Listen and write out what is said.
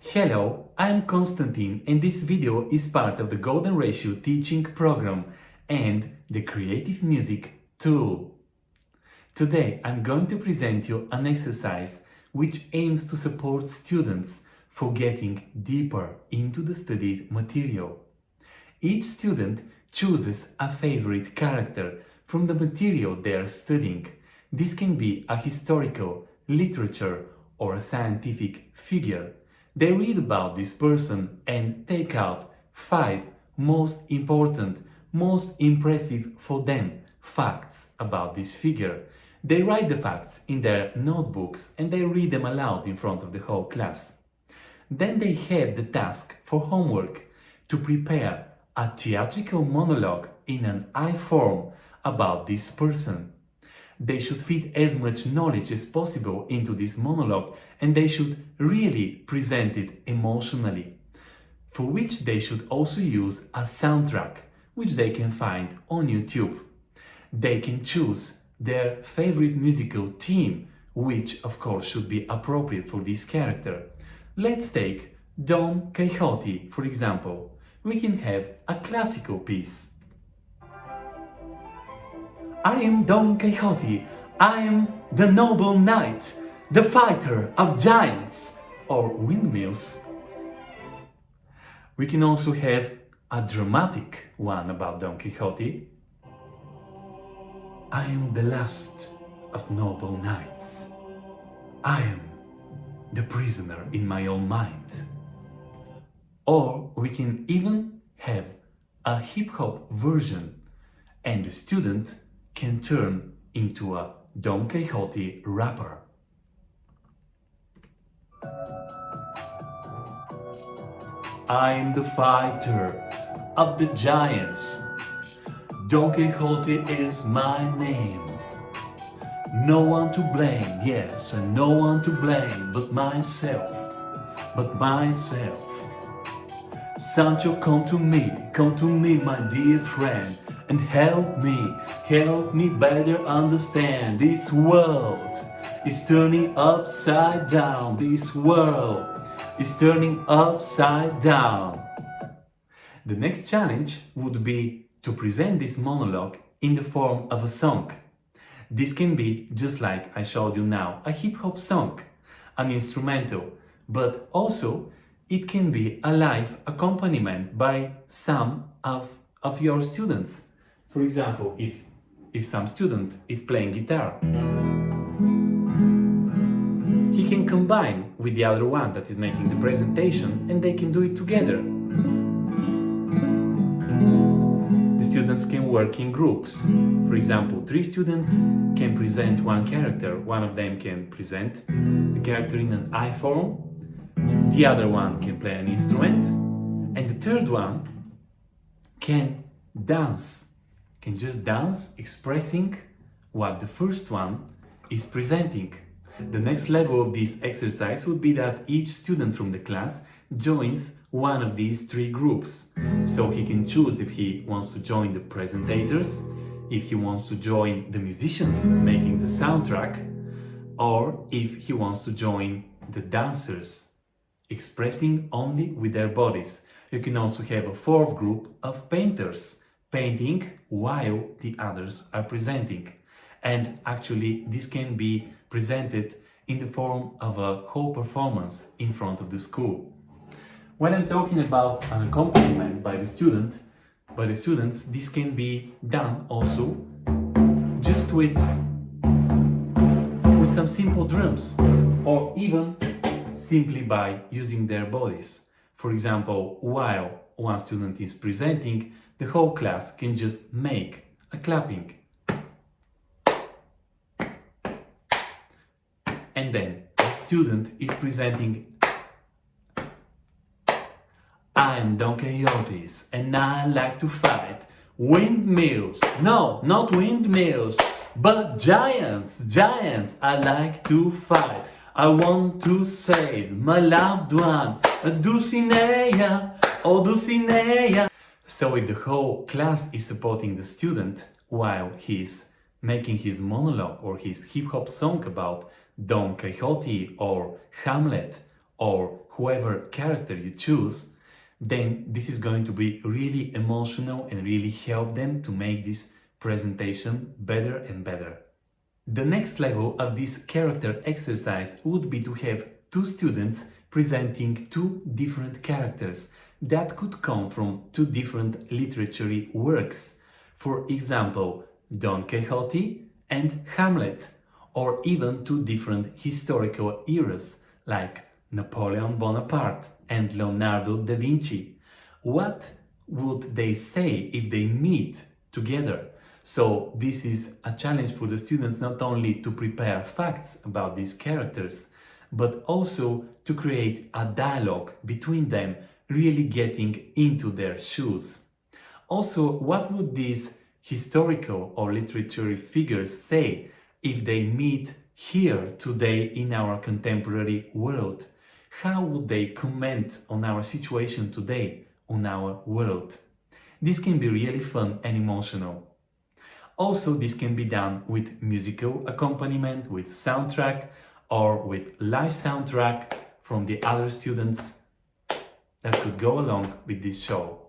Hello, I'm Konstantin and this video is part of the Golden Ratio Teaching Program and the Creative Music tool. Today I'm going to present you an exercise which aims to support students for getting deeper into the studied material. Each student chooses a favorite character from the material they are studying. This can be a historical, literature or a scientific figure. They read about this person and take out 5 most important, most impressive for them facts about this figure. They write the facts in their notebooks and they read them aloud in front of the whole class. Then they have the task for homework to prepare a theatrical monologue in an I form about this person. They should fit as much knowledge as possible into this monologue and they should really present it emotionally, for which they should also use a soundtrack, which they can find on YouTube. They can choose their favorite musical theme, which of course should be appropriate for this character. Let's take Don Quixote, for example. We can have a classical piece. I am Don Quixote, I am the noble knight, the fighter of giants or windmills. We can also have a dramatic one about Don Quixote. I am the last of noble knights. I am the prisoner in my own mind. Or we can even have a hip-hop version and the student can turn into a Don Quixote rapper. I am the fighter of the giants. Don Quixote is my name. No one to blame, yes, and no one to blame but myself, Sancho, come to me, my dear friend, and help me better understand. This world is turning upside down. This world is turning upside down. The next challenge would be to present this monologue in the form of a song. This can be, just like I showed you now, a hip-hop song, an instrumental, but also it can be a live accompaniment by some of your students. For example, if some student is playing guitar, he can combine with the other one that is making the presentation and they can do it together. The students can work in groups. For example, 3 students can present one character. One of them can present the character in an I form, the other one can play an instrument, and the third one can dance, can just dance, expressing what the first one is presenting. The next level of this exercise would be that each student from the class joins one of these 3 groups. So he can choose if he wants to join the presentators, if he wants to join the musicians making the soundtrack, or if he wants to join the dancers, expressing only with their bodies. You can also have a 4th group of painters, painting while the others are presenting. And actually this can be presented in the form of a whole performance in front of the school. When I'm talking about an accompaniment by the students, this can be done also just with some simple drums, or even simply by using their bodies. For example, while one student is presenting, the whole class can just make a clapping. And then the student is presenting. I'm Don Quixote and I like to fight windmills. No, not windmills, but giants. I like to fight. I want to save my loved one, Dulcinea, oh Dulcinea. So if the whole class is supporting the student while he's making his monologue or his hip-hop song about Don Quixote or Hamlet or whoever character you choose, then this is going to be really emotional and really help them to make this presentation better and better. The next level of this character exercise would be to have two students presenting two different characters that could come from two different literary works. For example, Don Quixote and Hamlet, or even two different historical eras like Napoleon Bonaparte and Leonardo da Vinci. What would they say if they meet together? So this is a challenge for the students not only to prepare facts about these characters, but also to create a dialogue between them, really getting into their shoes. Also, what would these historical or literary figures say if they meet here today in our contemporary world? How would they comment on our situation today, on our world? This can be really fun and emotional. Also, this can be done with musical accompaniment, with soundtrack, or with live soundtrack from the other students that could go along with this show.